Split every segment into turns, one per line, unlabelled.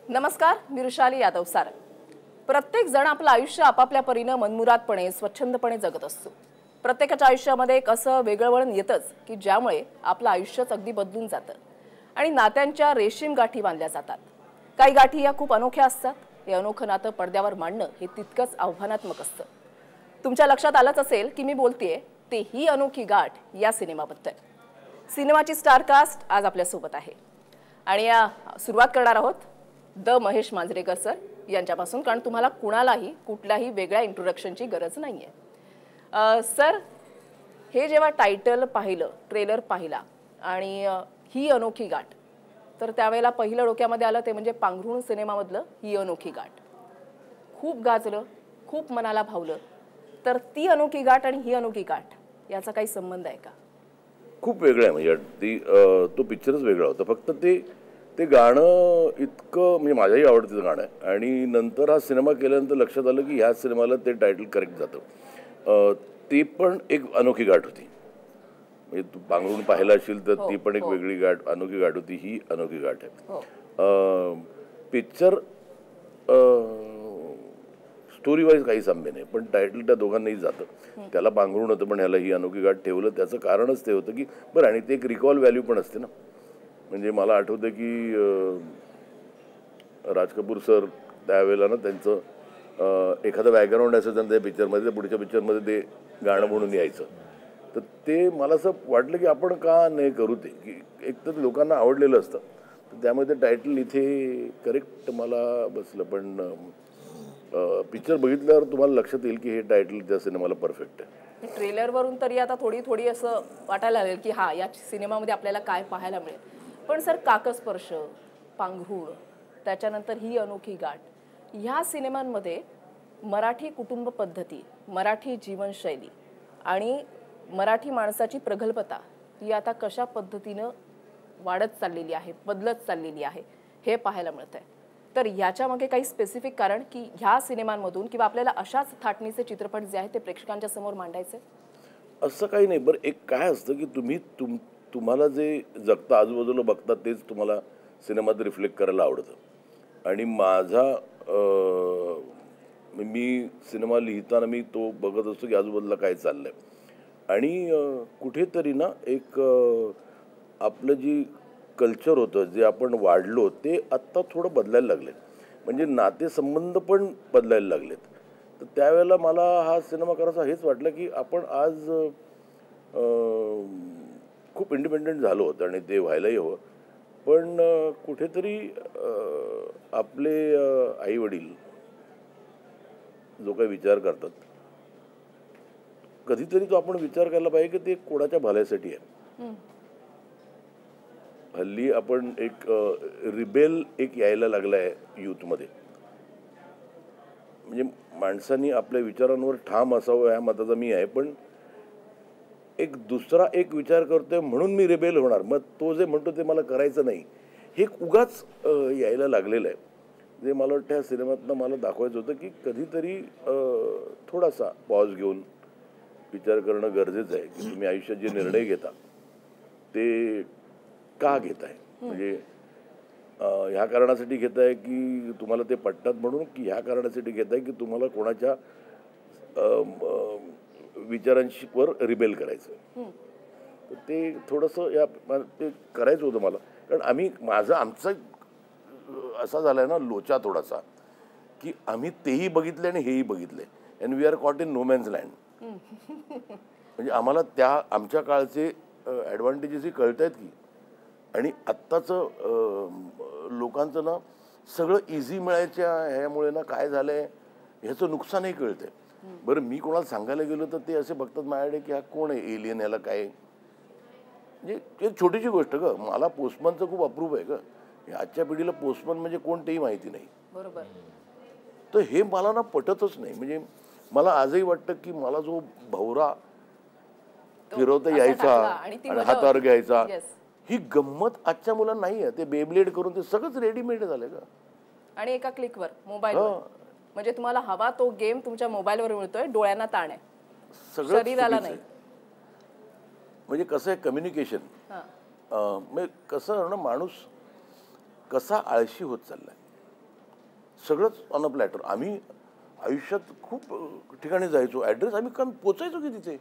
नमस्कार, मी ऋषाली यादव सारंग. प्रत्येक जण आपलं आयुष्य आपापल्या परीने मनमुरादपणे स्वच्छंदपणे जगत असतो. प्रत्येकाच्या आयुष्यामध्ये एक असं वेगळं वळण येतच की ज्यामुळे आपलं आयुष्यच अगदी बदलून जातं आणि नात्यांच्या रेशीम गाठी बांधल्या जातात. काही गाठी या खूप अनोख्या असतात. हे अनोखं नातं पडद्यावर मांडणं हे तितकंच आव्हानात्मक असतं. तुमच्या लक्षात आलंच असेल की मी बोलतेय ते ही अनोखी गाठ या सिनेमाबद्दल. सिनेमाची स्टारकास्ट आज आपल्यासोबत आहे आणि या सुरुवात करणार आहोत द महेश मांजरेकर सर यांच्यापासून, कारण तुम्हाला कुणालाही कुठल्याही वेगळ्या इंट्रोडक्शनची गरज नाहीये. सर, हे जेव्हा टायटल पाहिलं, ट्रेलर पाहिला आणि ही अनोखी गाठ, तर त्यावेळेला पहिलं डोक्यामध्ये आलं ते म्हणजे पांघरुण सिनेमामधलं ही अनोखी गाठ. खूप गाजलं, खूप मनाला भावलं. तर ती अनोखी गाठ आणि ही अनोखी गाठ याचा काही संबंध आहे का?
खूप वेगळं आहे. म्हणजे ती तो पिक्चरच वेगळा होता. फक्त ते ते गाणं इतकं म्हणजे माझ्याही आवडतं गाणं आहे. आणि नंतर हा सिनेमा केल्यानंतर लक्षात आलं की ह्या सिनेमाला ते टायटल करेक्ट जातं. ती पण एक अनोखी गाठ होती. म्हणजे तू पांघरून पाहिला असेल तर ती पण एक वेगळी गाठ, अनोखी गाठ होती. ही अनोखी गाठ आहे. पिक्चर स्टोरी वाईज काही साम्य नाही, पण टायटल त्या दोघांनाही जातं. त्याला पांघरून होतं पण ह्याला ही अनोखी गाठ ठेवलं. त्याचं कारणच ते होतं की बरं, आणि ते एक रिकॉल व्हॅल्यू पण असते ना. म्हणजे मला आठवतं की राज कपूर सर त्यावेळेला ना त्यांचं एखादं बॅकग्राऊंड असायचं त्या पिक्चरमध्ये, पुढच्या पिक्चरमध्ये ते गाणं म्हणून यायचं. तर ते मला असं वाटलं की आपण का नाही करू ते, की एक तर लोकांना आवडलेलं असतं. तर त्यामुळे ते टायटल इथे करेक्ट मला बसलं. पण पिक्चर बघितल्यावर तुम्हाला लक्षात येईल की हे टायटल त्या सिनेमाला परफेक्ट आहे.
ट्रेलरवरून तरी आता थोडी थोडी असं वाटायला लागेल की हा, या सिनेमामध्ये आपल्याला काय पाहायला मिळेल. पण सर, काकस्पर्श, पांघरूण, त्याच्यानंतर ही अनोखी गाठ, ह्या सिनेमांमध्ये मराठी कुटुंब पद्धती, मराठी जीवनशैली आणि मराठी माणसाची प्रगल्भता ही आता कशा पद्धतीनं वाढत चाललेली आहे, बदलत चाललेली आहे, हे पाहायला मिळतंय. तर याच्यामागे काही स्पेसिफिक कारण की ह्या सिनेमांमधून किंवा आपल्याला अशाच थाटणीचे चित्रपट जे आहेत ते प्रेक्षकांच्या समोर मांडायचे?
असं काही नाही. बरं, एक काय असतं की तुम्हाला जे जगता, आजूबाजूला बघता, तेच तुम्हाला सिनेमात रिफ्लेक्ट करायला आवडतं. आणि मी सिनेमा लिहिताना मी तो बघत असतो की आजूबाजूला काय चाललंय. आणि कुठेतरी ना एक आपलं जी कल्चर होतं, जे आपण वाढलो, ते आत्ता थोडं बदलायला लागले. म्हणजे नातेसंबंध पण बदलायला लागलेत. तर त्यावेळेला मला हा सिनेमा करायचा हेच वाटलं की आपण आज खूप इंडिपेंडेंट झालो होतं आणि ते व्हायलाही हवं. पण कुठेतरी आपले आईवडील जो काही विचार करतात, कधीतरी तो आपण विचार करायला पाहिजे की ते कोणाच्या भल्यासाठी आहे. हल्ली आपण एक रिबेल एक यायला लागला आहे यूथमध्ये. म्हणजे माणसांनी आपल्या विचारांवर ठाम असावं ह्या मताचा मी आहे. पण एक दुसरा एक विचार करतोय म्हणून मी रिबेल होणार, मग तो जे म्हणतो ते मला करायचं नाही, हे उगाच यायला लागलेलं आहे. जे मला वाटतं ह्या सिनेमातनं मला दाखवायचं होतं की कधीतरी थोडासा पॉज घेऊन विचार करणं गरजेचं आहे की तुम्ही आयुष्यात जे निर्णय घेता ते का घेताय. म्हणजे ह्या कारणासाठी घेताय की तुम्हाला ते पटतात म्हणून, की ह्या कारणासाठी घेताय की तुम्हाला कोणाच्या विचारांशी वर रिबेल करायचं. तर ते थोडंसं ते करायचं होतं मला. कारण आमचा असा झालाय ना लोचा थोडासा, की आम्ही तेही बघितले आणि हेही बघितले, and we are caught in no man's land. म्हणजे आम्हाला आमच्या काळचे ॲडव्हान्टेजेसही कळत आहेत की, आणि आत्ताचं लोकांचं ना सगळं इझी मिळायच्या ह्यामुळे ना काय झालंय ह्याचं नुकसानही कळतंय. बरं, मी कोणाला सांगायला गेलो तर ते असे बघतात माझ्याकडे की हा कोण आहे, एलियन, याला काय. म्हणजे एक छोटीशी गोष्ट ग, मला पोस्टमनचं खूप अप्रूप आहे ग. आजच्या पिढीला पोस्टमन म्हणजे कोणतेही माहिती नाही.
बरोबर.
तर हे मला ना पटतच नाही. म्हणजे मला आजही वाटतं की मला जो भवरा फिरवता यायचा आणि हातावर घ्यायचा, ही गंमत आजच्या मुलांना नाही आहे. ते बेब्लेड करून ते सगळंच रेडीमेड झालं का,
आणि एका क्लिकवर मोबाईलवर. म्हणजे तुम्हाला हवा तो गेम तुमच्या मोबाईलवर मिळतोय, डोळ्यांना ताण आहे, शरीराला नाही.
म्हणजे कसं आहे कम्युनिकेशन, म्हणजे कसं ना माणूस कसा आळशी होत चाललाय. सगळंच ऑन अ प्लॅटर. आम्ही आयुष्यात खूप ठिकाणी जायचो, ॲड्रेस आम्ही कमी पोचायचो की तिथे.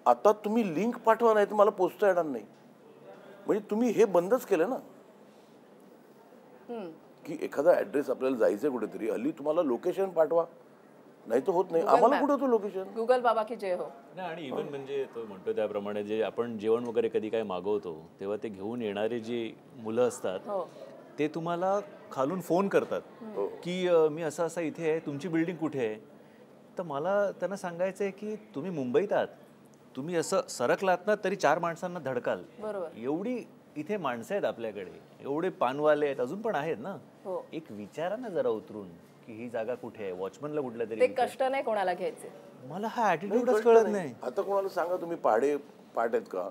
आता तुम्ही लिंक पाठवा, नाही तर मला पोचता येणार नाही. म्हणजे तुम्ही हे बंदच केलं ना, की एखादा ॲड्रेस आपल्याला जायचं कुठेतरी, हल्ली तुम्हाला लोकेशन पाठवा, नाही तर होत नाही. आम्हाला कुठं होतं लोकेशन?
गुगल बाबा की जय हो.
नाही, आणि इव्हन म्हणजे तो म्हणतो त्याप्रमाणे जे आपण जेवण वगैरे कधी काय मागवतो तेव्हा ते घेऊन येणारे जी मुलं असतात ते तुम्हाला खालून फोन करतात की मी असं असं इथे आहे, तुमची बिल्डिंग कुठे आहे. तर मला त्यांना सांगायचं आहे की तुम्ही मुंबईत आहात, तुम्ही असं सरकलात ना तरी 4 माणसांना धडकाल.
बरोबर.
एवढी इथे माणसं आहेत आपल्याकडे, एवढे पानवाले आहेत, अजून पण आहेत ना. एक विचारा ना जरा उतरून की ही जागा कुठे आहे, वॉचमनला कुठल्या
ते
तरी.
कष्ट नाही कोणाला घ्यायचे.
मला हा ॲटिट्यूडच कळत नाही.
आता कोणाला सांगा तुम्ही पाट आहेत का,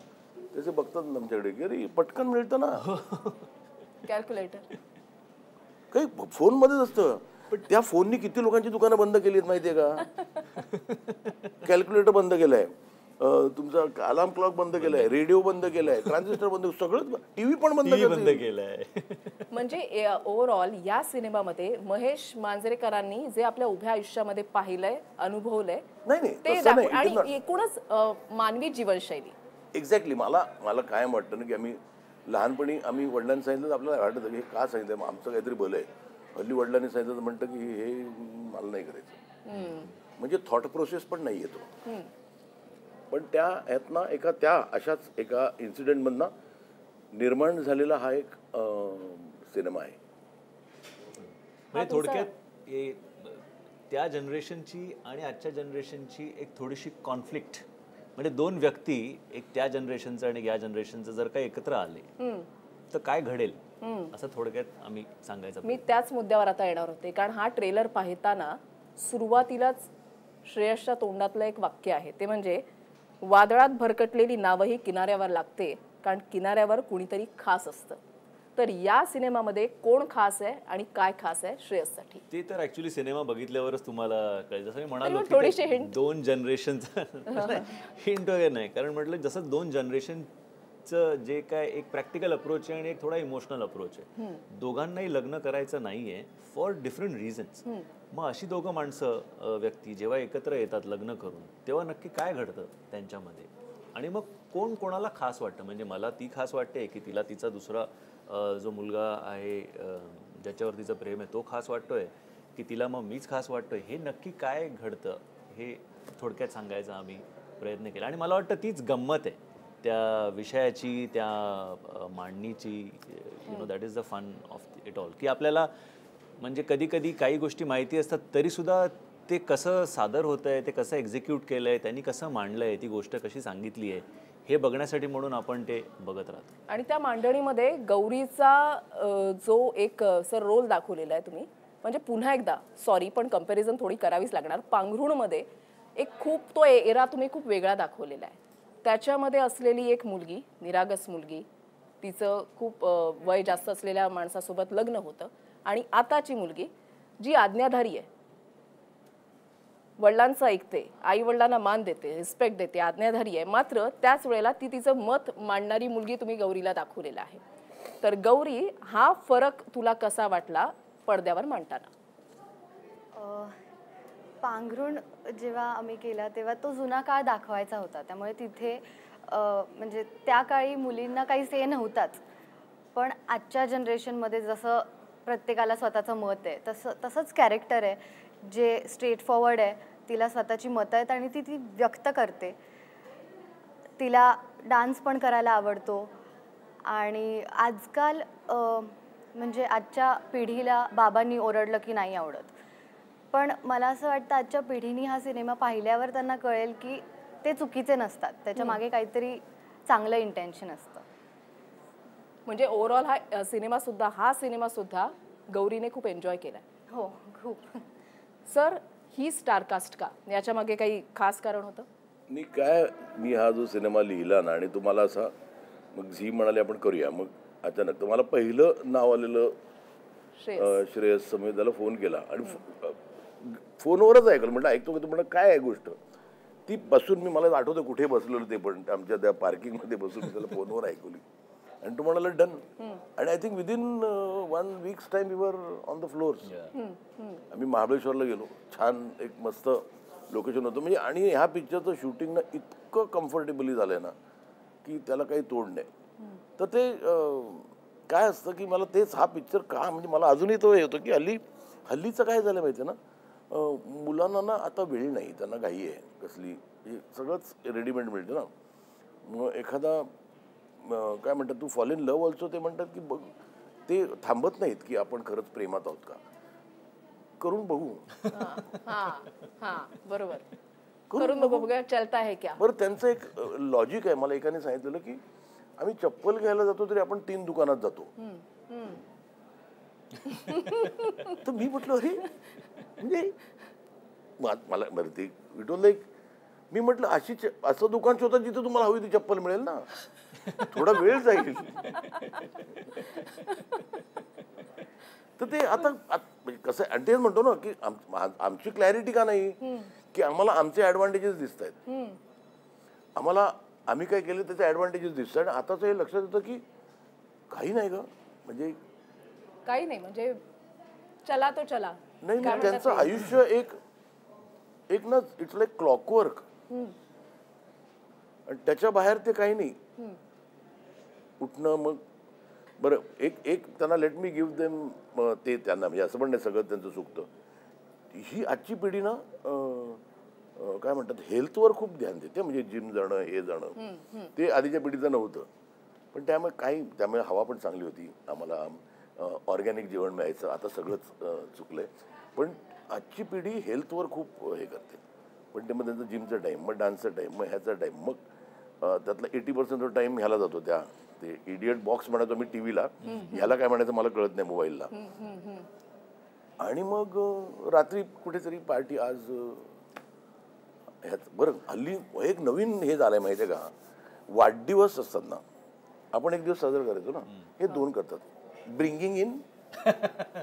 त्याचे बघतात ना आमच्याकडे की अरे पटकन मिळतं ना.
कॅल्क्युलेटर
काही फोनमध्येच असतं. पण त्या फोननी किती लोकांची दुकानं बंद केली आहेत माहितीये का? कॅल्क्युलेटर बंद केलंय, तुमचा अलार्म क्लॉक बंद केलाय, रेडिओ बंद केलाय, ट्रान्झिस्टर बंद, सगळं, टीव्ही पण बंद
केलाय.
म्हणजे ओव्हरऑल या सिनेमामध्ये महेश मांजरेकरांनी जे आपल्या उभ्या आयुष्यामध्ये पाहिलंय, अनुभवलंय,
नाही
ते आणि एकूणच मानवी जीवनशैली.
एक्झॅक्टली. मला काय वाटतं ना की आम्ही लहानपणी आम्ही वडिलांनी सांगितलं, आपल्याला वाटतं की हे का सांगितलं, आमचं काहीतरी भलं आहे. हल्ली वडिलांनी सांगितलं तर म्हणतं की हे मला नाही करायचं. म्हणजे थॉट प्रोसेस पण नाही येतो. पण त्या ह्यातनं अशाच एका इन्सिडेंटमधनं निर्माण झालेला हा एक सिनेमा आहे.
म्हणजे थोडक्यात त्या जनरेशनची आणि आजच्या जनरेशनची एक थोडीशी कॉन्फ्लिक्ट, म्हणजे 2 व्यक्ती, एक त्या जनरेशनचं आणि या जनरेशनचं जर का एकत्र आले तर काय घडेल, असं थोडक्यात आम्ही सांगायचं.
मी त्याच मुद्द्यावर आता येणार होते, कारण हा ट्रेलर पाहताना सुरुवातीलाच श्रेयसच्या तोंडातलं एक वाक्य आहे, ते म्हणजे वादळात भरकटलेली नावही किनाऱ्यावर लागते, कारण किनाऱ्यावर कुणीतरी खास असतं. तर या सिनेमामध्ये कोण खास आहे आणि काय खास आहे श्रेयससाठी, ते
तर ऍक्च्युली सिनेमा बघितल्यावरच तुम्हाला कळेल. जसं मी म्हणालो
थोडीशी हिंट,
2 जनरेशनचं हिंट वगैरे नाही, कारण म्हटलं जसं 2 जनरेशनचं जे काय एक प्रॅक्टिकल अप्रोच आहे आणि एक थोडा इमोशनल अप्रोच आहे. दोघांनाही लग्न करायचं नाहीये फॉर डिफरंट रिझन्स. मग अशी दोघं माणसं, व्यक्ती जेव्हा एकत्र येतात लग्न करून, तेव्हा नक्की काय घडतं त्यांच्यामध्ये, आणि मग कोण कोणाला खास वाटतं. म्हणजे मला ती खास वाटते की तिला तिचा दुसरा जो मुलगा आहे ज्याच्यावर तिचं प्रेम आहे तो खास वाटतोय, की तिला मग मीच खास वाटतोय. हे नक्की काय घडतं हे थोडक्यात सांगायचा आम्ही प्रयत्न केला. आणि मला वाटतं तीच गंमत आहे त्या विषयाची, त्या मांडणीची. That is the fun of it all, की आपल्याला म्हणजे कधी कधी काही गोष्टी माहिती असतात तरीसुद्धा ते कसं सादर होतं आहे, ते कसं एक्झिक्यूट केलं आहे, त्यांनी कसं मांडलं आहे, ती गोष्ट कशी सांगितली आहे, हे बघण्यासाठी म्हणून आपण ते बघत राहतो.
आणि त्या मांडणीमध्ये गौरीचा जो एक सर रोल दाखवलेला आहे तुम्ही, म्हणजे पुन्हा एकदा सॉरी पण कंपॅरिझन थोडी करावीच लागणार. पांघरुणमध्ये एक खूप तो एरा तुम्ही खूप वेगळा दाखवलेला आहे. त्याच्यामध्ये असलेली एक मुलगी, निरागस मुलगी, तिचं खूप वय जास्त असलेल्या माणसासोबत लग्न होतं, आणि आताची मुलगी जी आज्ञाधारी आहे, वडिलांचं ऐकते, आई वडिलांना मान देते, रिस्पेक्ट देते, आज्ञाधारी आहे, मात्र त्याच वेळेला ती तिचं मत मांडणारी मुलगी तुम्ही गौरीला दाखवलेला आहे. तर गौरी, हा फरक तुला कसा वाटला पडद्यावर मांडताना?
पांघरुण जेव्हा आम्ही केला तेव्हा तो जुना काळ दाखवायचा होता, त्यामुळे तिथे म्हणजे त्या काळी मुलींना काही से नव्हताच. पण आजच्या जनरेशनमध्ये जसं प्रत्येकाला स्वतःचं मत आहे, तसंच कॅरेक्टर आहे जे स्ट्रेट फॉरवर्ड आहे, तिला स्वतःची मतं आहेत आणि ती व्यक्त करते. तिला डान्स पण करायला आवडतो. आणि आजकाल म्हणजे आजच्या पिढीला बाबांनी ओरडलं की नाही आवडत, पण मला असं वाटतं आजच्या पिढीने हा सिनेमा पाहिल्यावर त्यांना कळेल की ते चुकीचे नसतात, त्याच्या मागे काहीतरी चांगलं इंटेन्शन असतं.
म्हणजे ओव्हरऑल हा सिनेमा सुद्धा गौरीने खूप एन्जॉय केला.
हो, खूप.
सर, ही स्टारकास्ट का, याच्या मागे काही खास कारण होतं?
मी हा जो सिनेमा लिहिला ना, आणि तुम्हाला असा मग झी म्हणाले आपण करूया, मग अचानक तुम्हाला पहिलं नाव आलेलं श्रेयस समीर, त्याला फोन केला आणि फोनवरच ऐकलं. म्हटलं ऐकतो की, तू म्हणलं काय आहे गोष्ट ती. बसून मला आठवतं कुठे बसलेलं ते, पण आमच्या त्या पार्किंगमध्ये बसून मी त्याला फोनवर ऐकवली. आणि तो म्हणाला डन. आणि I think within 1 week's time we were on the floors. आम्ही महाबळेश्वरला गेलो, छान एक मस्त लोकेशन होतं म्हणजे. आणि ह्या पिक्चरचं शूटिंग ना इतकं कम्फर्टेबली झालंय ना की त्याला काही तोड नाही. तर ते काय असतं की मला तेच हा पिक्चर का म्हणजे मला अजूनही तो हे होतं की हल्लीचं काय झालं माहिती आहे ना, मुलांना ना आता वेळ नाही, त्यांना घाई आहे कसली, हे सगळंच रेडीमेड मिळतं ना. मग एखादा काय म्हणतात तू फॉल इन लव्ह ऑल्सो, ते म्हणतात की बघ ते थांबत नाहीत की आपण खरंच प्रेमात आहोत का, करून बघू.
बरोबर, करून बघू बघा चलता है क्या.
बरं त्यांचं एक लॉजिक आहे. मला एकाने सांगितलेलं की आम्ही चप्पल घ्यायला जातो तरी आपण 3 दुकानात जातो. तर मी म्हटलं अरे म्हणजे मला बरं ते इट वॉज लाईक, मी म्हटलं असं दुकान शोधा जिथे तुम्हाला हवी ती चप्पल मिळेल ना, थोडा वेळ जाईल. तर ते आता कसं आणि तेच म्हणतो ना की आमची क्लॅरिटी का नाही की आम्हाला आमचे ऍडव्हान्टेजेस दिसत आहेत, आम्हाला आम्ही काय केलं त्याचे ऍडव्हान्टेजेस दिसत आहेत. आताच हे लक्षात येतं की काही नाही ग, म्हणजे
काही नाही म्हणजे चला तो चला.
नाही नाही, त्यांचं आयुष्य एक ना इट्स लाईक क्लॉकवर्क. आणि त्याच्या बाहेर ते काही नाही. उठणं मग बरं एक त्यांना लेट मी गिव्ह देम, ते त्यांना म्हणजे असं पण नाही सगळं त्यांचं चुकतं. ही आजची पिढी ना काय म्हणतात हेल्थवर खूप ध्यान देते, म्हणजे जिम जाणं हे जाणं, ते आधीच्या पिढीचं नव्हतं. पण त्यामुळे हवा पण चांगली होती, आम्हाला ऑर्गॅनिक जेवण मिळायचं. आता सगळंच चुकलंय. पण आजची पिढी हेल्थवर खूप हे करते. पण ते मग त्यांचं जिमचा टाईम, मग डान्सचा टाईम, मग ह्याचा टाईम, मग त्यातला 80% टाईम ह्याला जातो, त्या ते इडियट बॉक्स म्हणायचो मी टीव्हीला, ह्याला काय म्हणायचं मला कळत नाही, मोबाईलला. आणि मग रात्री कुठेतरी पार्टी. आज ह्याच बरं हल्ली एक नवीन हे झालंय माहिती आहे का, वाढदिवस असतात ना, आपण एक दिवस साजरा करायचो ना, हे 2 करतात, ब्रिंगिंग इन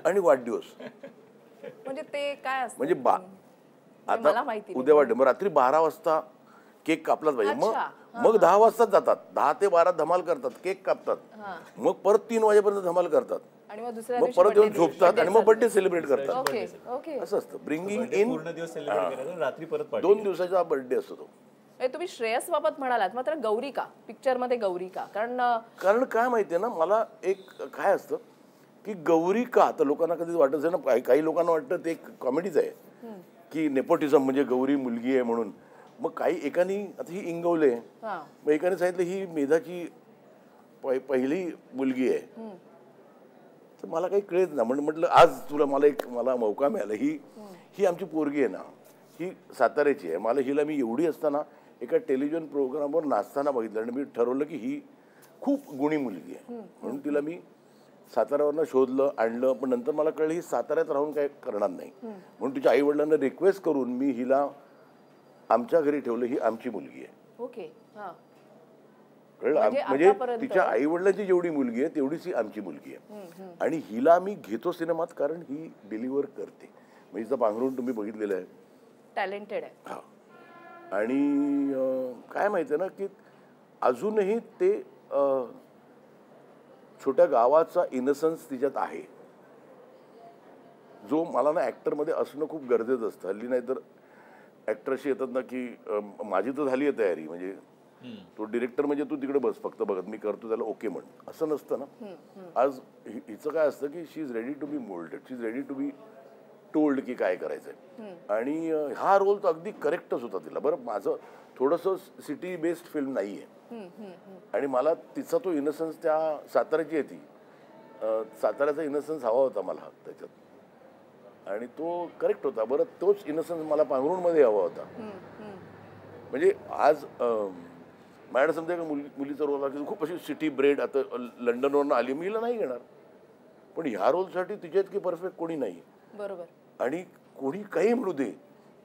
आणि वाढदिवस.
म्हणजे ते काय असतं
म्हणजे
मला
आता
माहिती
उद्या वाढदिवस, मग रात्री 12 वाजता केक कापलाच पाहिजे. मग 10 वाजताच जातात, 10 ते 12 धमाल करतात, केक कापतात, मग परत 3 वाजेपर्यंत धमाल करतात,
आणि मग दुसऱ्या
मग परत येऊन झोपतात आणि मग बर्थडे सेलिब्रेट करतात.
Okay okay.
असं असतं ब्रिंगिंग इन.
पूर्ण दिवस सेलिब्रेट करायचं, रात्री परत पार्टी.
2 दिवसाचा बर्थडे असतो तो.
तुम्ही श्रेयस बाबत म्हणालात, मात्र गौरी का पिक्चर मध्ये गौरी का?
कारण काय माहितीये ना, मला एक काय असतं की गौरी का, आता लोकांना कधी वाटत असेल ना, काही लोकांना वाटतं ते एक कॉमेडीच आहे की नेपोटिझम म्हणजे गौरी मुलगी आहे म्हणून. मग काही एकानी आता ही इंगवले, मग एकाने सांगितलं ही मेधाची पहिली मुलगी आहे. तर मला काही कळत ना, म्हटलं आज मला मौका मिळाला. ही आमची पोरगी आहे ना, ही साताऱ्याची आहे. हिला मी एवढी असताना एका टेलिव्हिजन प्रोग्रामवर नाचताना बघितलं आणि मी ठरवलं की ही खूप गुणी मुलगी आहे, म्हणून तिला मी साताऱ्यावरनं शोधलं, आणलं. पण नंतर मला कळलं ही साताऱ्यात राहून काय करणार नाही, म्हणून तिच्या आईवडिलांना रिक्वेस्ट करून मी हिला आमच्या घरी ठेवलं. ही आमची मुलगी आहे.
ओके.
कळलं, म्हणजे तिच्या आईवडिलांची जेवढी मुलगी आहे तेवढीच ही आमची मुलगी आहे. आणि हिला मी घेतो सिनेमात कारण ही डिलिव्हर करते. म्हणजे हिचं पांघरून तुम्ही बघितलेलं आहे,
टॅलेंटेड आहे.
हा. आणि काय माहिती ना की अजूनही ते छोट्या गावाचा इनसन्स तिच्यात आहे, जो मला ना ऍक्टरमध्ये असणं खूप गरजेचं असतं हल्ली. नाही तर ऍक्टरशी येतात ना की माझी तर झाली आहे तयारी, म्हणजे तो डिरेक्टर म्हणजे तू तिकडे बस फक्त बघत, मी करतो त्याला ओके म्हण, असं नसतं ना. आज हिचं काय असतं की she is ready to be moulded, she is ready to be told की काय करायचंय. आणि हा रोल तर अगदी करेक्टच होता तिला. बरं माझं थोडंसं सिटी बेस्ड फिल्म नाही आहे, आणि मला तिचा तो इनसन्स, त्या साताऱ्याची आहे ती, साताऱ्याचा इनसन्स हवा होता मला त्याच्यात, आणि तो करेक्ट होता. बरं तोच इनसन्स मला पांघरूणमध्ये हवा होता. म्हणजे आज माझ्याकडे समजा मुलीचा रोल आहे, खूप अशी सिटी ब्रेड, आता लंडनवरून आली, मी हिला नाही घेणार. पण ह्या रोलसाठी तिच्या इतकी परफेक्ट कोणी नाही.
बरोबर.
आणि कोणी काही म्हणू दे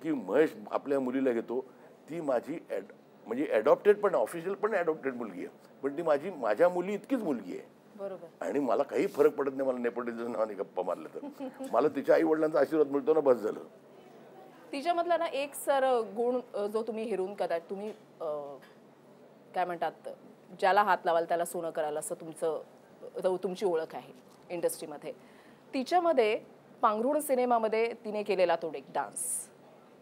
की महेश आपल्या मुलीला घेतो, ती माझी म्हणजे ॲडॉप्टेड पण ऑफिशियल पण ॲडॉप्टेड मुलगी आहे, पण ती माझ्या मुली इतकीच मुलगी आहे.
बरोबर. आणि
मला काही फरक पडत नाही, मला नेपोटिझम नावाने गप्पा मारलं तर मला तिच्या आई वडिलांचा आशीर्वाद मिळतो ना, बस झालं.
तिच्यामधला ना एक सर गुण जो तुम्ही हिरून कदाचित तुम्ही काय म्हणतात ज्याला हात लावाल त्याला सोनं कराल असं तुमची ओळख आहे इंडस्ट्रीमध्ये. तिच्यामध्ये पांघरुण सिनेमामध्ये तिने केलेला तो एक डान्स,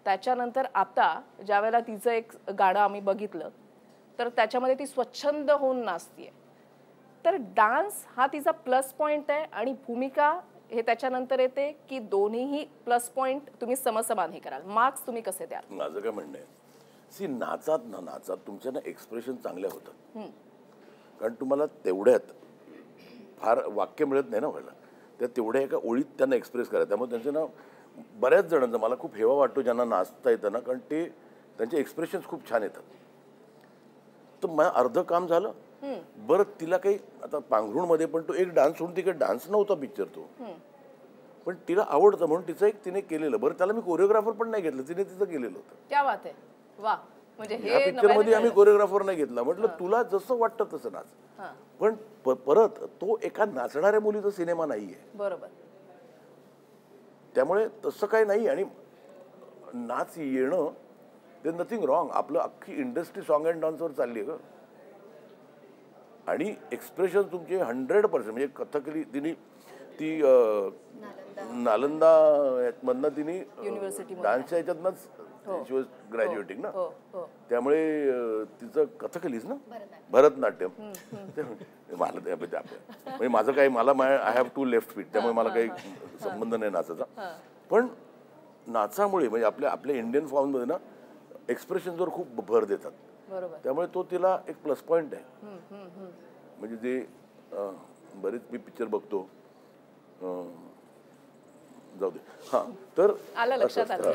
त्याच्यानंतर आता ज्यावेळेला तिचं एक गाणं आम्ही बघितलं तर त्याच्यामध्ये ती स्वच्छंद होऊन नाचतीये. तर डान्स हा तिचा प्लस पॉइंट आहे आणि भूमिका हे त्याच्यानंतर येते, की दोन्हीही प्लस पॉइंट तुम्ही समसमान हे कराल, मार्क्स तुम्ही कसे द्याल?
माझं काय म्हणणं आहे, नाचात तुमच्या ना एक्सप्रेशन चांगल्या होतात. कारण तुम्हाला तेवढ्यात फार वाक्य मिळत नाही ना व्हायला, त्या तेवढ्या एका ओळीत त्यांना एक्सप्रेस करा. त्यामुळे त्यांचं ना बऱ्याच जणांचा मला खूप हेवा वाटतो ज्यांना नाचता येतं ना, कारण ते त्यांचे एक्सप्रेशन्स खूप छान येतात. तर मला अर्ध काम झालं. बरं तिला काही आता पांघरुणमध्ये पण तो एक डान्स सोडून तिकडे डान्स नव्हता पिक्चर तो, पण तिला आवडतं म्हणून तिने केलेलं. बरं त्याला मी कोरिओग्राफर पण नाही घेतलं, तिने तिचं केलेलं होतं.
क्या बात आहे, वा. म्हणजे
ह्या पिक्चरमध्ये आम्ही कोरिओग्राफर नाही घेतला, म्हटलं तुला जसं वाटतं तसं नाच. पण परत तो एका नाचणाऱ्या मुलीचा सिनेमा नाहीये,
बरोबर.
त्यामुळे तसं काही नाही. आणि नाच येणं ते नथिंग रॉंग. आपलं अख्खी इंडस्ट्री सॉंग अँड डान्सवर चालली आहे ग. आणि एक्सप्रेशन तुमचे 100%. म्हणजे कथकली तिने ती नालंदा मधनं तिने डान्सच्या ह्याच्यातनंच शी वॉज ग्रॅज्युएटिंग ना, त्यामुळे तिचं कथकलीच ना, भरतनाट्यम. मला म्हणजे माझं काही आय हॅव 2 लेफ्ट फीट, त्यामुळे मला काही संबंध नाही नाचाचा. पण नाचामुळे म्हणजे आपल्या इंडियन फॉर्ममध्ये ना एक्सप्रेशनवर खूप भर देतात, त्यामुळे तो तिला एक प्लस पॉइंट आहे. म्हणजे जे बरेच मी पिक्चर बघतो, जाऊ दे. हां, तर
आलं लक्षात आलं.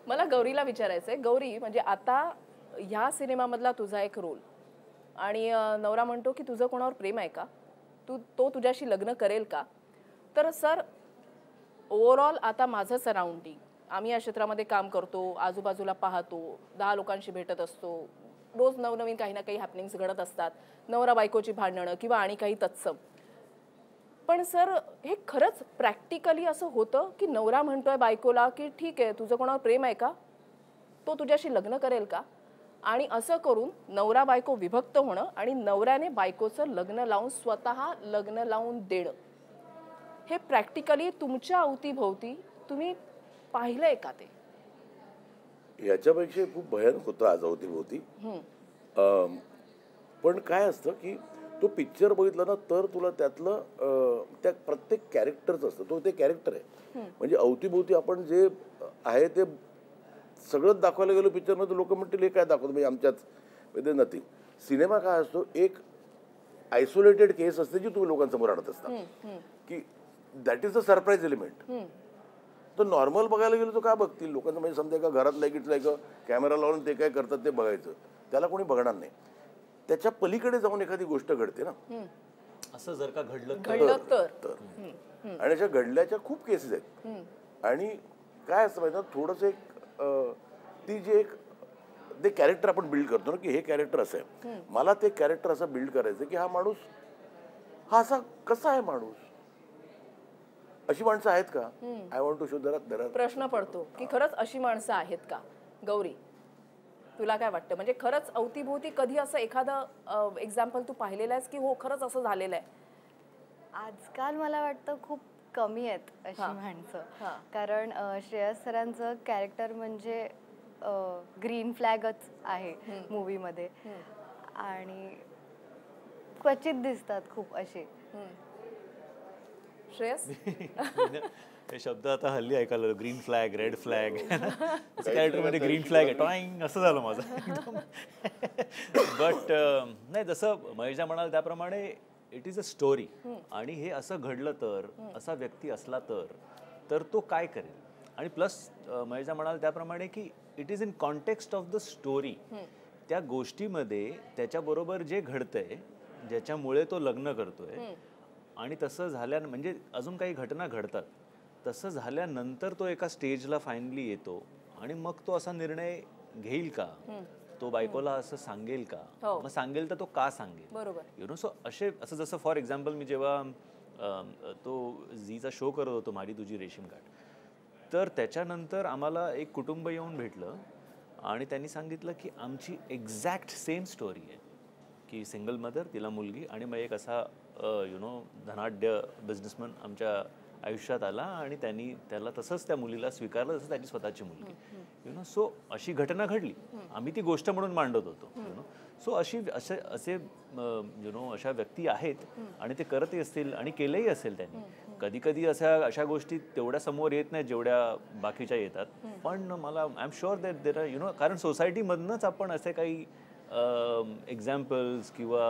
मला गौरीला विचारायचंय, गौरी म्हणजे आता ह्या सिनेमामधला तुझा एक रोल, आणि नवरा म्हणतो की तुझं कोणावर प्रेम आहे का, तो तुझ्याशी लग्न करेल का? तर सर ओव्हरऑल आता माझं सराउंडिंग, आम्ही या क्षेत्रामध्ये काम करतो, आजूबाजूला पाहतो, 10 लोकांशी भेटत असतो, रोज नवनवीन काही ना काही हॅपनिंग्स घडत असतात, नवरा बायकोची भांडणं किंवा आणि काही तत्सम. पण सर हे खरंच प्रॅक्टिकली असं होतं की नवरा म्हणतोय बायकोला की ठीक आहे तुझं कोणावर प्रेम आहे का, तो तुझ्याशी लग्न करेल का, आणि असं करून नवरा बायको विभक्त होणं आणि नवऱ्याने बायकोचं लग्न लावून स्वतः लग्न लावून देणं, हे प्रॅक्टिकली तुमच्या अवतीभोवती तुम्ही पाहिलंय का? ते
याच्यापेक्षा खूप भयानक होतं आज अवतीभोवती. पण काय असतं की तो पिक्चर बघितला ना तर तुला त्यातलं त्या प्रत्येक कॅरेक्टरचं असतं, तो ते कॅरेक्टर आहे. म्हणजे अवतीभोवती आपण जे आहे ते सगळंच दाखवायला गेलो पिक्चरमध्ये, लोक म्हणतील हे काय दाखवतो म्हणजे आमच्याच, म्हणजे नथिंग. सिनेमा काय असतो, एक आयसोलेटेड केस असते जी तुम्ही लोकांसमोर आणत असता, की that is a surprise element. तर नॉर्मल बघायला गेलो तर काय बघतील लोकांचं, म्हणजे समजा का घरात लाईक कॅमेरा लावून ते काय करतात ते बघायचं, त्याला कोणी बघणार नाही. त्याच्या पलीकडे जाऊन एखादी गोष्ट घडते ना,
असं जर का घडलं
तर आणि अशा घडल्याच्या खूप केसेस आहेत. आणि काय असतं माहिती ना, थोडंसं एक ती जी एक ते कॅरेक्टर आपण बिल्ड करतो ना, की हे कॅरेक्टर असं आहे, मला ते कॅरेक्टर असं बिल्ड करायचं की हा माणूस हा असा कसा आहे, माणूस अशी माणसं आहेत का. आय वॉन्ट टू शो दर
प्रश्न पडतो की खरंच अशी माणसं आहेत का. गौरी तुला काय वाटतं, म्हणजे खरंच अवतीभोवती कधी असं एखादं एक्झाम्पल तू पाहिलेलं आहेस की हो खरंच असं झालेलं आहे?
आजकाल मला वाटतं खूप कमी आहेत अशी माणसं. कारण श्रेयस सरांचं कॅरेक्टर म्हणजे ग्रीन फ्लॅगच आहे मूवीमध्ये, आणि क्वचित दिसतात खूप असे.
श्रेयस
हे शब्द आता हल्ली ऐकायला, ग्रीन फ्लॅग, रेड फ्लॅग, कॅरेक्टरमध्ये ग्रीन फ्लॅग आहे टॉईंग असं झालं माझं एकदम. बट नाही, जसं महेशा म्हणाल त्याप्रमाणे इट इज अ स्टोरी, आणि हे असं घडलं तर, असा व्यक्ती असला तर तो काय करेल. आणि प्लस महेशा म्हणाल त्याप्रमाणे की it is in context of the story. त्या गोष्टीमध्ये त्याच्याबरोबर जे घडतंय, ज्याच्यामुळे तो लग्न करतोय, आणि तसं झाल्यानं म्हणजे अजून काही घटना घडतात, तसं झाल्यानंतर तो एका स्टेजला फायनली येतो, आणि मग तो असा निर्णय घेईल का, तो बायकोला असं सांगेल का, मग सांगेल तर तो का सांगेल,
बरोबर.
U know. सो असं जसं फॉर एक्झाम्पल मी जेव्हा तो झीचा शो करत होतो माझी तुझी रेशीमगाठ, तर त्याच्यानंतर आम्हाला एक कुटुंब येऊन भेटलं आणि त्यांनी सांगितलं की आमची एक्झॅक्ट सेम स्टोरी आहे, की सिंगल मदर, तिला मुलगी, आणि मग एक असा धनाढ्य बिझनेसमॅन आमच्या आयुष्यात आला आणि त्यांनी त्याला तसंच त्या मुलीला स्वीकारलं जसं त्याची स्वतःची मुलगी. सो अशी घटना घडली, आम्ही ती गोष्ट म्हणून मांडत होतो. सो असे अशा व्यक्ती आहेत आणि ते करतही असतील आणि केलंही असेल त्यांनी. कधी कधी अशा गोष्टी तेवढ्या समोर येत नाही जेवढ्या बाकीच्या येतात, पण मला I am sure that there are कारण सोसायटीमधनंच आपण असे काही एक्झाम्पल्स किंवा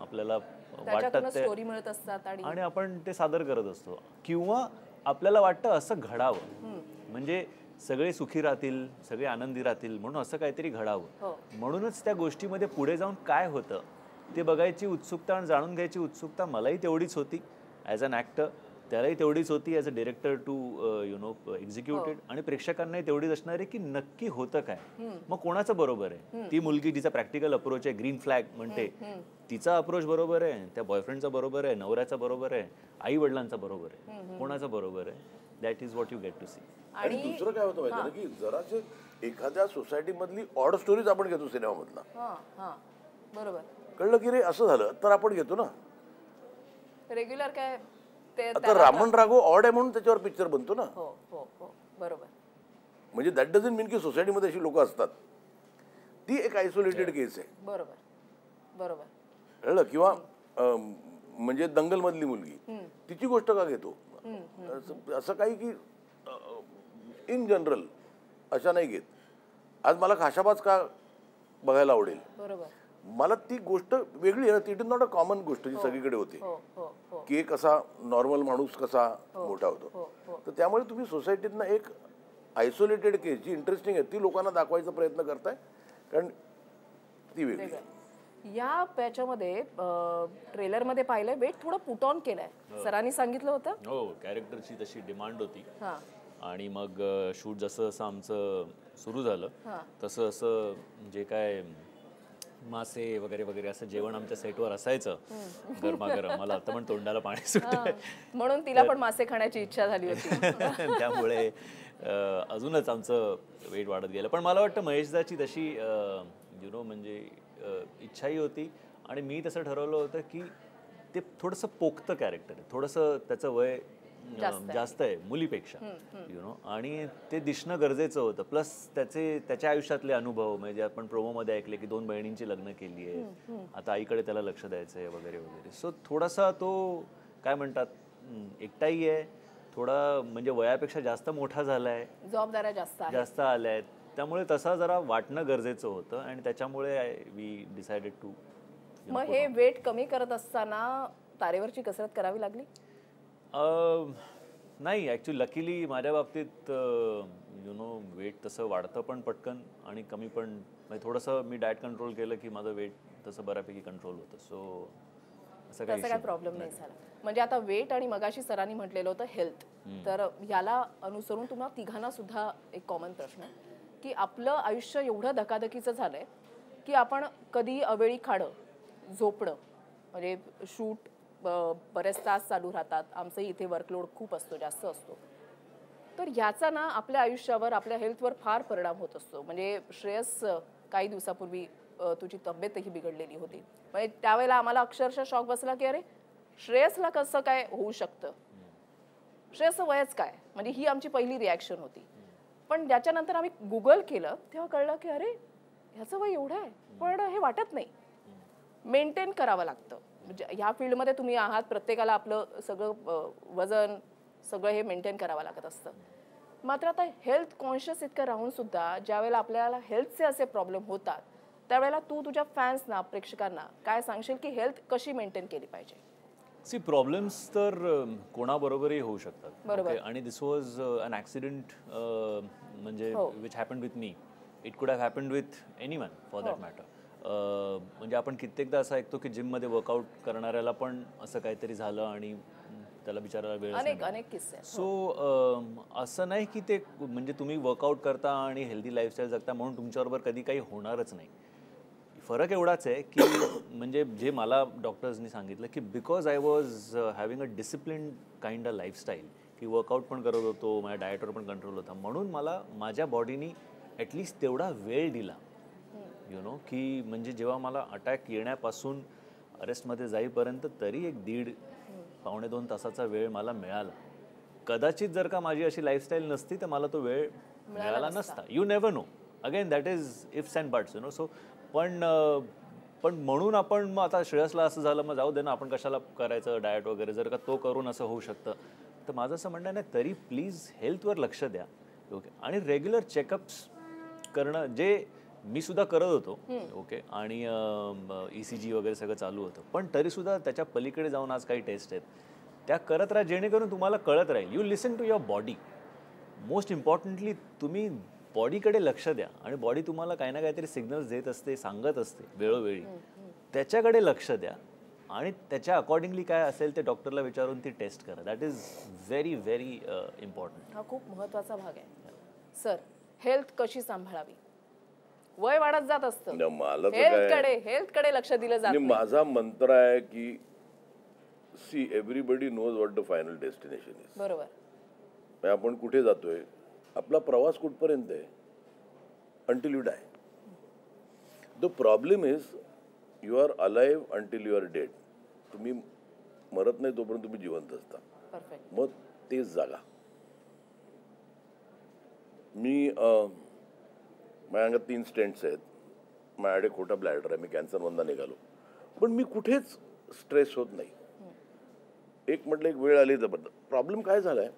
आपल्याला वाटतात
स्टोरी मिळत असतात
आणि आपण ते सादर करत असतो, किंवा आपल्याला वाटतं असं घडावं, म्हणजे सगळे सुखी राहतील, सगळे आनंदी राहतील म्हणून असं काहीतरी घडावं. म्हणूनच त्या गोष्टीमध्ये पुढे जाऊन काय होतं ते बघायची उत्सुकता आणि जाणून घ्यायची उत्सुकता मलाही तेवढीच होती ॲज अन ॲक्टर, त्यालाही तेवढीच होती as a director to executed, आणि प्रेक्षकांनाही तेवढीच असणार आहे की नक्की होतं काय, मग कोणाचं बरोबर आहे. ती मुलगी जिचा प्रॅक्टिकल अप्रोच आहे, ग्रीन फ्लॅग म्हणते, तिचा अप्रोच बरोबर आहे, त्या बॉयफ्रेंडचा बरोबर आहे, नवऱ्याचा बरोबर आहे, आई वडिलांचा बरोबर आहे, कोणाचा बरोबर आहे, that is what you get to see.
आणि दुसरं काय होतं माहिती ना, की जराचे एखाद्या सोसायटी मधली ऑड स्टोरीज आपण घेतो सिनेमामधला,
बरोबर,
कळलं की रे असं झालं तर आपण घेतो ना.
रेग्युलर काय ते
आता रामन राघव ऑड आहे म्हणून त्याच्यावर पिक्चर बनतो ना.
हो हो हो बरोबर.
म्हणजे दॅट डझंट मीन की सोसायटीमध्ये अशी लोक असतात. ती एक आयसोलेटेड केस आहे.
बरोबर बरोबर.
कळलं. किंवा म्हणजे दंगल मधली मुलगी, तिची गोष्ट का घेतो असं काही की इन जनरल अशा नाही घेत. आज मला खाशाबाज का बघायला आवडेल,
बरोबर,
मला ती गोष्ट वेगळी आहे ना, ती it is not a common गोष्ट जी सगळीकडे होते, की एक असा नॉर्मल माणूस कसा मोठा होतो. तर त्यामुळे तुम्ही सोसायटीतनं एक आयसोलेटेड केस जी इंटरेस्टिंग आहे ती लोकांना दाखवायचा प्रयत्न करताय, कारण ती वेगळी आहे.
या त्याच्यामध्ये ट्रेलरमध्ये पाहिलंय वेट थोडं पुट ऑन केलंय, सरांनी सांगितलं होतं.
हो, कॅरेक्टरची तशी डिमांड होती. आणि मग शूट जसं जसं आमचं सुरू झालं तसं असं जे काय मासे वगैरे वगैरे असं जेवण आमच्या सेटवर असायचं गरमागरम. मला आता पण तोंडाला पाणी सुटतंय,
म्हणून तिला पण मासे खाण्याची इच्छा झाली होती.
त्यामुळे अजूनच आमचं वेट वाढत गेलं. पण मला वाटतं महेशदाची तशी म्हणजे इच्छाही होती आणि मी तसं ठरवलं होतं की ते थोडंसं पोखतं कॅरेक्टर आहे, थोडंसं त्याचं वय जास्त आहे मुलीपेक्षा, आणि ते दिसणं गरजेचं होतं. प्लस त्याच्या आयुष्यातले अनुभव, म्हणजे आपण प्रोमोमध्ये ऐकले की 2 बहिणींची लग्न केली आहे, आता आईकडे त्याला लक्ष द्यायचं आहे वगैरे वगैरे. सो थोडासा तो काय म्हणतात एकटाही आहे, थोडा म्हणजे वयापेक्षा जास्त मोठा झालाय,
जबाबदाऱ्या जास्त
आल्या आहेत, त्यामुळे तसा जरा वाटणं गरजेचं होतं आणि त्याच्यामुळे वी डिसाइडेड टू.
मग हे वेट कमी करत असताना तारेवरची कसरत करावी लागली?
नाही, ॲक्च्युली लकीली माझ्या बाबतीत वेट तसं वाढतं पण पटकन आणि कमी पण, म्हणजे थोडंसं मी डाएट कंट्रोल केलं की माझं वेट तसं बऱ्यापैकी कंट्रोल होतं. सो असं काही
प्रॉब्लेम नाही झाला. म्हणजे आता वेट आणि मगाशी सरांनी म्हटलेलं होतं हेल्थ, तर याला अनुसरून तुम्हाला तिघांना सुद्धा एक कॉमन प्रश्न की आपलं आयुष्य एवढं धकाधकीचं झालंय की आपण कधी अवेळी खाणं, झोपणं, म्हणजे शूट बरेच तास चालू राहतात, आमचंही इथे वर्कलोड खूप असतो, जास्त असतो, तर याचा ना आपल्या आयुष्यावर, आपल्या हेल्थवर फार परिणाम होत असतो. म्हणजे श्रेयस काही दिवसापूर्वी तुझी तब्येतही बिघडलेली होती, म्हणजे त्यावेळेला आम्हाला अक्षरशः शॉक बसला की अरे श्रेयसला कसं काय होऊ शकतं, श्रेयसचं वयच काय, म्हणजे ही आमची पहिली रिॲक्शन होती. पण त्याच्यानंतर आम्ही गुगल केलं तेव्हा कळलं की अरे ह्याचं वय एवढं आहे, पण हे वाटत नाही, मेंटेन करावं लागतं. म्हणजे ह्या फील्डमध्ये तुम्ही आहात, प्रत्येकाला आपलं सगळं वजन सगळं हे मेंटेन करावं लागत असतं. मात्र आता हेल्थ कॉन्शियस इतकं राहून सुद्धा ज्या वेळेला आपल्याला हेल्थचे असे प्रॉब्लेम होतात त्यावेळेला तू तुझ्या फॅन्सना, प्रेक्षकांना काय सांगशील की हेल्थ कशी मेंटेन केली पाहिजे?
सी, प्रॉब्लेम्स तर कोणाबरोबरही होऊ शकतात.
बरोबर.
आणि दिस वॉज अन ॲक्सिडेंट, म्हणजे which happened with me, it could have happened with anyone for that matter. म्हणजे आपण कित्येकदा असं ऐकतो की जिममध्ये वर्कआउट करणाऱ्याला पण असं काहीतरी झालं आणि त्याला बिचारायला वेळ,
अनेक किस्से.
सो असं नाही की ते म्हणजे तुम्ही वर्कआउट करता आणि हेल्दी लाईफस्टाईल जगता म्हणून तुमच्याबरोबर कधी काही होणारच नाही. फरक एवढाच आहे की म्हणजे जे मला डॉक्टर्सनी सांगितलं की because I was having a discipline kind a lifestyle, की वर्कआउट पण करत होतो, माझ्या डाएटवर पण कंट्रोल होता, म्हणून मला माझ्या बॉडीनी ॲटलिस्ट तेवढा वेळ दिला यु नो, की म्हणजे जेव्हा मला अटॅक येण्यापासून अरेस्टमध्ये जाईपर्यंत तरी एक 1.5-2 तासाचा वेळ मला मिळाला. कदाचित जर का माझी अशी लाईफस्टाईल नसती तर मला तो वेळ मिळाला नसता. You never know. Again that is ifs and buts, you know. So पण म्हणून आपण मग आता श्रेयसला असं झालं, मग जाऊ दे ना, आपण कशाला करायचं डाएट वगैरे, जर का तो करून असं होऊ शकतं. तर माझं असं म्हणणं नाही, तरी प्लीज हेल्थवर लक्ष द्या. ओके. आणि रेग्युलर चेकअप्स करणं, जे मी सुद्धा करत होतो. ओके. आणि ECG वगैरे सगळं चालू होतं, पण तरीसुद्धा त्याच्या पलीकडे जाऊन आज काही टेस्ट आहेत त्या करत राहा, जेणेकरून तुम्हाला कळत राहील. You listen to your body. Most importantly तुम्ही बॉडीकडे लक्ष द्या, आणि बॉडी तुम्हाला काही ना काहीतरी सिग्नल्स देत असते, सांगत असते वेळोवेळी. त्याच्याकडे लक्ष द्या, आणि त्याच्या अकॉर्डिंगली काय असेल ते डॉक्टरला विचारून ती टेस्ट करा. That is very very important.
हा खूप महत्त्वाचा भाग आहे. सर, हेल्थ कशी सांभाळावी? वय वाढत जात असतं,
मला
हेल्थकडे लक्ष दिलं जात नाही.
माझा मंत्र आहे की see everybody knows what the final destination is.
बरोबर.
आपण कुठे जातोय, आपला प्रवास कुठपर्यंत आहे, until you die. The problem is you are alive until you are dead. तुम्ही मरत नाही तोपर्यंत तुम्ही जिवंत असता.
परफेक्ट.
मग तेच जागा. मी माझ्या अंगात 3 स्टेंट्स आहेत, माझ्याकडे खोटा ब्लॅडर आहे, मी कॅन्सरमधून निघालो, पण मी कुठेच स्ट्रेस होत नाही. एक म्हटलं एक वेळ आली जबरदस्त. प्रॉब्लेम काय झालाय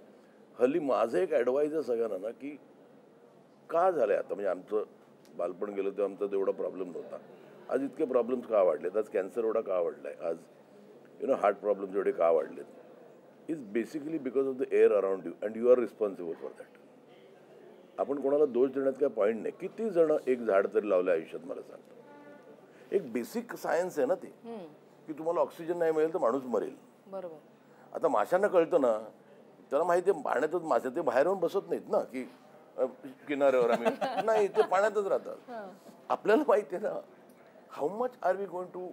हल्ली, माझं एक ॲडवाईज आहे सगळ्यांना ना, की का झालंय आता, म्हणजे आमचं बालपण गेलं तेव्हा आमचा तेवढा प्रॉब्लेम नव्हता, आज इतके प्रॉब्लेम्स का वाढलेत, आज कॅन्सर एवढा का वाढलाय, आज यु नो हार्ट प्रॉब्लेम्स एवढे का वाढलेत, is basically because of the air around you and you are responsible for that. आपण कोणाला दोष देण्यात काय पॉईंट नाही. किती जण एक झाड तरी लावलं आयुष्यात, मला सांगतो. एक बेसिक सायन्स आहे ना ते, की तुम्हाला ऑक्सिजन नाही मिळेल तर माणूस मरेल.
बरोबर.
आता माशांना कळतं ना, त्याला माहिती आहे पाण्यातच मासे, ते बाहेर येऊन बसत नाहीत ना, की किनाऱ्यावर आम्ही नाही, ते पाण्यातच राहतात. आपल्याला माहिती आहे ना, how much are we going to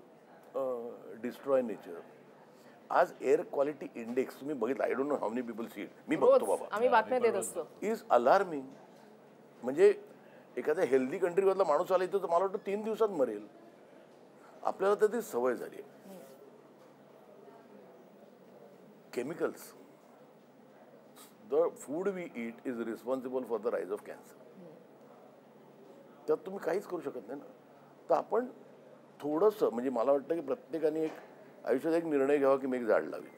destroy nature. आज एअर क्वालिटी इंडेक्स तुम्ही बघितलं, I don't know how many people see it, मी बघतो बाबा,
आम्ही बातम्या देत असतो,
इज अलार्मिंग. म्हणजे एखाद्या हेल्दी कंट्रीमधला माणूस आला इथं तर मला वाटतं 3 दिवसात मरेल. आपल्याला तर ती सवय झाली आहे. Chemicals, the food we eat is responsible for the rise of cancer. त्यात तुम्ही काहीच करू शकत नाही ना. तर आपण थोडंसं, म्हणजे मला वाटतं की प्रत्येकाने एक आयुष्यात एक निर्णय घ्यावा की मी एक झाड लावेन.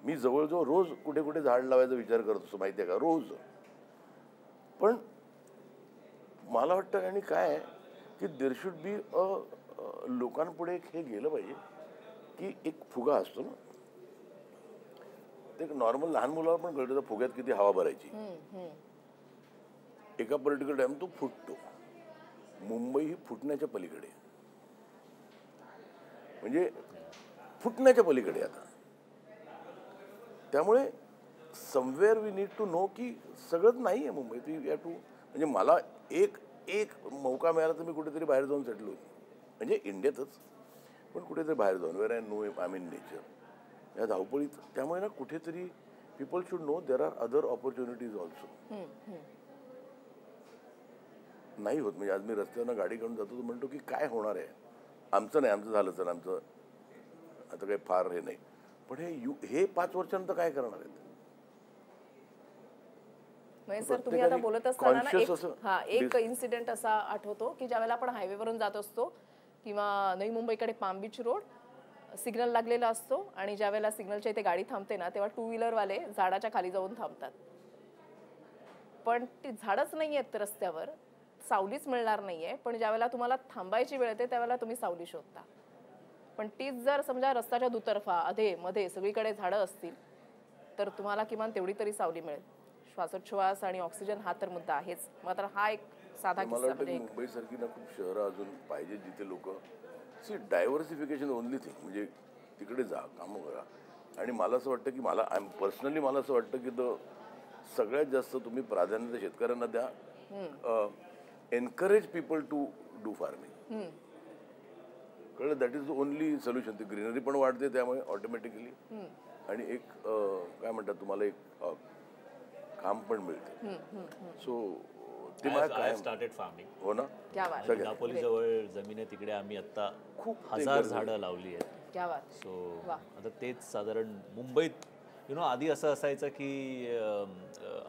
मी जवळजवळ रोज कुठे कुठे झाड लावायचा विचार करत असतो, माहिती आहे का, रोज. पण मला वाटतं आणि काय आहे की देर शुड बी लोकांपुढे हे गेलं पाहिजे की एक फुगा असतो ना, ते नॉर्मल लहान मुलाला पण कळतं फुग्यात किती हवा भरायची. एका पर्टिक्युलर टाइम तो फुटतो. मुंबई ही फुटण्याच्या पलीकडे, म्हणजे फुटण्याच्या पलीकडे आता. त्यामुळे somewhere we need to know की सगळंच नाही आहे मुंबईत. वी हॅव टू, म्हणजे मला एक मौका मिळाला तर मी कुठेतरी बाहेर जाऊन सेटल होईल, म्हणजे इंडियातच, पण कुठेतरी बाहेर जाऊन, wear I know I mean nature, या धावपळीत. त्यामुळे ना कुठेतरी people should know there are other opportunities also. नाही होत, म्हणजे आज मी रस्त्यावरनं गाडी काढून जातो तर म्हणतो की काय होणार आहे, आमचं नाही, आमचं झालं सर, आमचं आता काही फार हे नाही, पण हे 5 वर्षानंतर काय करणार आहेत.
म्हणजे सर, तुम्ही आता बोलत असताना ना एक इन्सिडेंट असा आठवतो की ज्यावेळेला आपण हायवेवरून जात असतो किंवा नवी मुंबईकडे पाम बीच रोड, सिग्नल लागलेला असतो, आणि ज्यावेळेला सिग्नलच्या इथे गाडी थांबते ना, तेव्हा 2 व्हीलरवाले झाडाच्या खाली जाऊन थांबतात. पण ती झाडच नाही आहेत रस्त्यावर, सावलीच मिळणार नाहीये, पण ज्यावेळेला तुम्हाला थांबायची वेळ येते त्यावेळेला तुम्ही सावली शोधता. पण तीच जर समजा रस्त्याच्या दुतर्फा अधे मध्ये सगळीकडे झाडं असतील तर तुम्हाला किमान तेवढी तरी सावली मिळेल. श्वासोच्छवास आणि ऑक्सिजन हा तर मुद्दा आहेच. मात्र हा एक साधा किस्सा, म्हणजे
मुंबईसारखी ना खूप शहरं अजून पाहिजे जिथे लोक सी डायव्हर्सिफिकेशन ओनली थिंग, म्हणजे तिकडे जा, कामं करा. आणि मला असं वाटतं की मला पर्सनली मला असं वाटतं की सगळ्यात जास्त तुम्ही प्राधान्य शेतकऱ्यांना द्या. Encourage people to do farming. कळलं, that is the only solution. ती ग्रीनरी पण वाढते त्यामुळे ऑटोमॅटिकली, आणि एक काय म्हणतात तुम्हाला एक काम पण मिळते. सो ते मला
आय
काय
स्टार्टेड फार्मिंग.
हो ना
क्या बात
सगळं
दापोली जवळ जमीन आहे, तिकडे आम्ही आता
खूप
खूप 1000 झाडं लावली आहेत.
क्या बात.
सो
वा.
आता तेच साधारण मुंबईत आधी असं असायचं की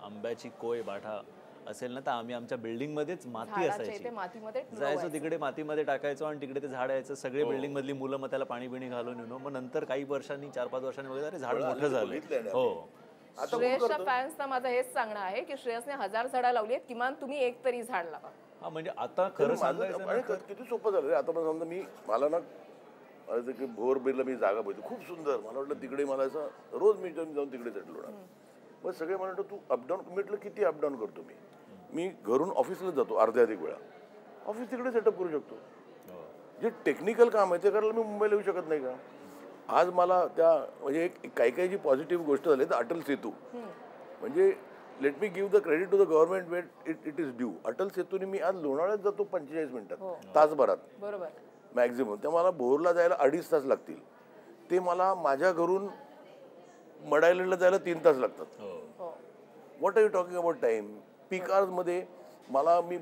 आंब्याची कोय बाठा असेल ना, तर आम्ही आमच्या बिल्डिंगमध्येच माती
झाडाच्या
असायची,
इथे मातीमध्ये
जायचो
रोवायचं.
तिकडे मातीमध्ये टाकायचो आणि तिकडे ते झाड यायचं. सगळे बिल्डिंग मधली मुलं मग त्याला पाणी बिणी घालून मग नंतर काही वर्षांनी 4-5 वर्षांनी वगैरे अरे झाड मोठं
बघितलंय
झालं.
ना.
हो.
आता
श्रेयसच्या फॅन्सना माझं हेच सांगणं आहे की श्रेयसने 1000 झाडं लावली आहेत, किमान तुम्ही एक तरी झाड लावा.
हा म्हणजे आता खरं सांगायचं ना तर
किती सोपं झालं रे. आता पण समजा मला ना असं की भोरबीरला मी जागा पाहिजे खूप सुंदर, मला वाटलं तिकडे मला असं रोज मी जाऊन तिकडे सेटल होणार. मग सगळे मला वाटतं तू अपडाऊन, म्हटलं किती अपडाऊन करतो मी घरून ऑफिसला जातो अर्ध्या अधिक वेळा, ऑफिस तिकडे सेटअप करू शकतो. जे टेक्निकल काम आहे ते करायला मी मुंबईला येऊ शकत नाही का. आज मला त्या म्हणजे एक काही जी पॉझिटिव्ह गोष्ट झाली तर अटल सेतू, म्हणजे let me give the credit to the government where it is due. Atal सेतूने मी आज लोणावळ्यात जातो 45 मिनिटात, तासभरात
बरोबर.
मॅक्झिमम. त्या मला भोरला जायला 2.5 तास लागतील, ते मला माझ्या घरून मडायलेला जायला 3 तास लागतात. What are you talking about time. Peak आवर्समध्ये मला मी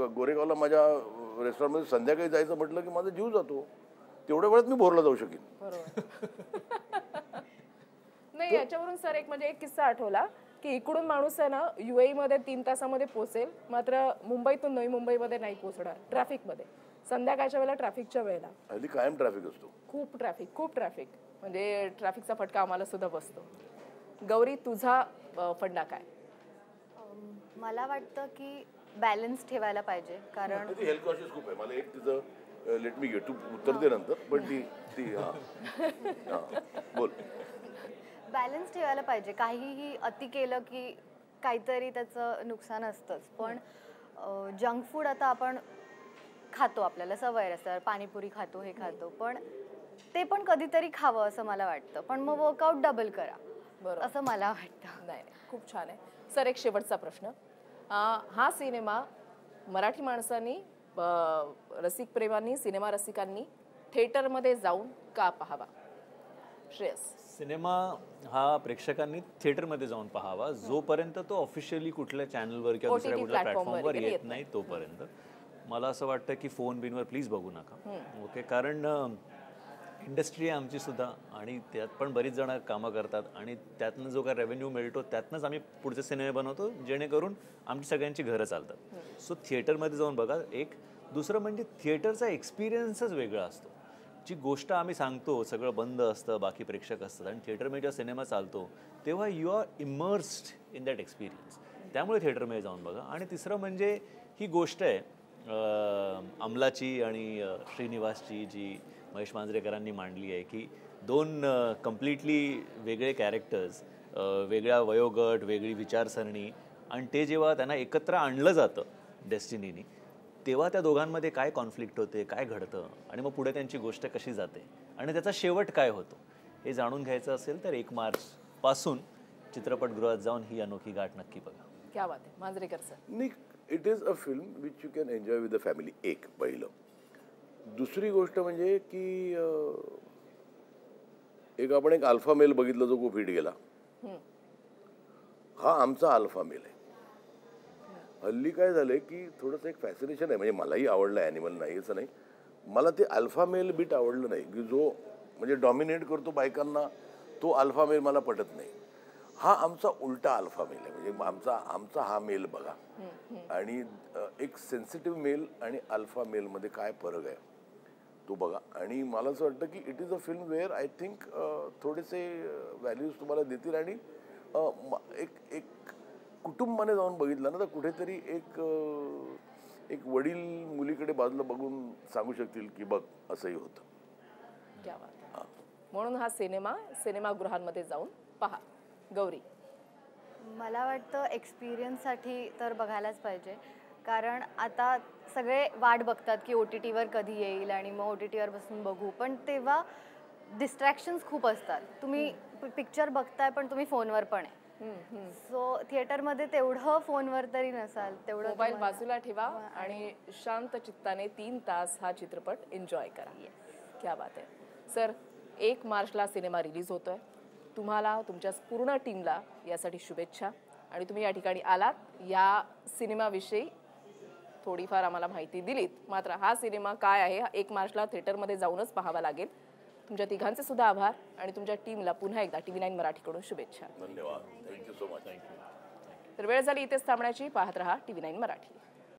गोरेगावला माझ्या रेस्टॉरंटमध्ये संध्याकाळी जायचं म्हटलं की माझा जीव जातो. तेवढ्या वेळात मी भोरला जाऊ शकेन.
नाही, याच्यावरून सर एक किस्सा आठवला की इकडून माणूस आहे ना UAE मध्ये 3 तासामध्ये पोहोचेल, मात्र मुंबईतून नवी मुंबईमध्ये नाही पोहोचणार ट्रॅफिकमध्ये. संध्याकाळच्या वेळेला ट्रॅफिकच्या वेळेला
हल्ली कायम ट्रॅफिक असतो.
खूप ट्रॅफिक म्हणजे ट्रॅफिकचा फटका आम्हाला सुद्धा बसतो. गौरी, तुझा फंडा काय?
मला वाटतं की बॅलन्स ठेवायला पाहिजे, कारण
हेल्थ कॉन्शियस खूप आहे. मला एक तिचं लेट मी घे, तू उत्तर दे नंतर, पण ती बोल.
बॅलन्स ठेवायला पाहिजे. काहीही अति केलं की काहीतरी त्याचं नुकसान असतंच. पण जंक फूड आता आपण खातो, आपल्याला सवय असतं, पाणीपुरी खातो, हे खातो, पण ते पण कधीतरी खावं असं मला वाटतं. पण मग वर्कआउट डबल करा,
बरोबर
असं मला वाटतं.
नाही, खूप छान आहे. सर, एक शेवटचा प्रश्न. हा सिनेमा मराठी माणसांनी, रसिक प्रेमांनी, सिनेमा रसिकांनी थिएटरमध्ये जाऊन का पाहावा? श्रेयस.
सिनेमा हा प्रेक्षकांनी थिएटरमध्ये जाऊन पाहावा जोपर्यंत तो ऑफिशियली कुठल्या चॅनलवर किंवा दुसऱ्या कुठल्या प्लॅटफॉर्मवर येत नाही तोपर्यंत. मला असं वाटतं की फोन बिनवर प्लीज बघू नका. ओके, कारण इंडस्ट्री आहे आमची सुद्धा, आणि त्यात पण बरीच जण कामं करतात, आणि त्यातनं जो काय रेव्हेन्यू मिळतो त्यातनंच आम्ही पुढचे सिनेमे बनवतो, जेणेकरून आमची सगळ्यांची घरं चालतात. सो थिएटरमध्ये जाऊन बघा. एक दुसरं म्हणजे थिएटरचा एक्सपिरियन्सच वेगळा असतो. जी गोष्ट आम्ही सांगतो सगळं बंद असतं, बाकी प्रेक्षक असतात, आणि थिएटरमध्ये जेव्हा सिनेमा चालतो तेव्हा you are immersed in that experience. त्यामुळे थिएटरमध्ये जाऊन बघा. आणि तिसरं म्हणजे ही गोष्ट आहे अंमलाची आणि श्रीनिवासची, जी महेश मांजरेकरांनी मांडली आहे, की दोन कम्प्लिटली वेगळे कॅरेक्टर्स, वेगळा वयोगट, वेगळी विचारसरणी, आणि ते जेव्हा त्यांना एकत्र आणलं जातं डेस्टिनीनी, तेव्हा त्या दोघांमध्ये काय कॉन्फ्लिक्ट होते, काय घडतं, आणि मग पुढे त्यांची गोष्ट कशी जाते, आणि त्याचा शेवट काय होतो, हे जाणून घ्यायचं असेल तर 1 मार्चपासून चित्रपटगृहात जाऊन ही अनोखी गाठ नक्की बघा.
क्या बात आहे. Manjrekar sir.
Nick, it is a film which you can enjoy with the family. एक पहिलं. दुसरी गोष्ट म्हणजे की आपण एक अल्फा मेल बघितला जो खूप हिट गेला. हा आमचा अल्फा मेल आहे. हल्ली काय झालंय की थोडंसं एक फॅसिनेशन आहे, म्हणजे मलाही आवडलं ॲनिमल, नाही असं नाही, मला ते अल्फा मेल बीट आवडलं नाही, की जो म्हणजे डॉमिनेट करतो बायकांना, तो अल्फा मेल मला पटत नाही. हा आमचा उलटा अल्फा मेल आहे. म्हणजे आमचा हा मेल बघा, आणि एक सेन्सिटिव्ह मेल आणि अल्फा मेलमध्ये काय फरक आहे तो बघा. आणि मला असं वाटतं की it is a film wear I think थोडेसे व्हॅल्यूज तुम्हाला देतील, आणि एक कुटुंबाने जाऊन बघितलं ना तर कुठेतरी एक वडील मुलीकडे बाजूला बघून सांगू शकतील की बघ असंही होतं.
क्या बात आहे. म्हणून हा सिनेमागृहांमध्ये जाऊन पहा. गौरी.
मला वाटतं एक्सपिरियन्ससाठी तर बघायलाच पाहिजे, कारण आता सगळे वाट बघतात की OTTवर कधी येईल आणि मग OTTवर बसून बघू, पण तेव्हा डिस्ट्रॅक्शन्स खूप असतात. तुम्ही पिक्चर बघताय पण तुम्ही फोनवर पण आहे. सो थिएटरमध्ये तेवढं फोनवर तरी नसाल, तेवढं
मोबाईल बाजूला ठेवा आणि शांत चित्ताने 3 तास हा चित्रपट एन्जॉय करा. क्या बात आहे. सर, 1 मार्चला सिनेमा रिलीज होतोय. तुम्हाला, तुमच्या पूर्ण टीमला यासाठी शुभेच्छा. आणि तुम्ही या ठिकाणी आलात, या सिनेमाविषयी थोडीफार आम्हाला माहिती दिलीत. मात्र हा सिनेमा काय आहे, हा 1 मार्चला थिएटरमध्ये जाऊनच पाहावा लागेल. तुमच्या तिघांचे सुद्धा आभार आणि तुमच्या टीमला पुन्हा एकदा TV9 मराठीकडून शुभेच्छा.
धन्यवाद. Thank you so much.
तर वेळ झाली इथेच थांबण्याची. पाहत रहा TV9 मराठी.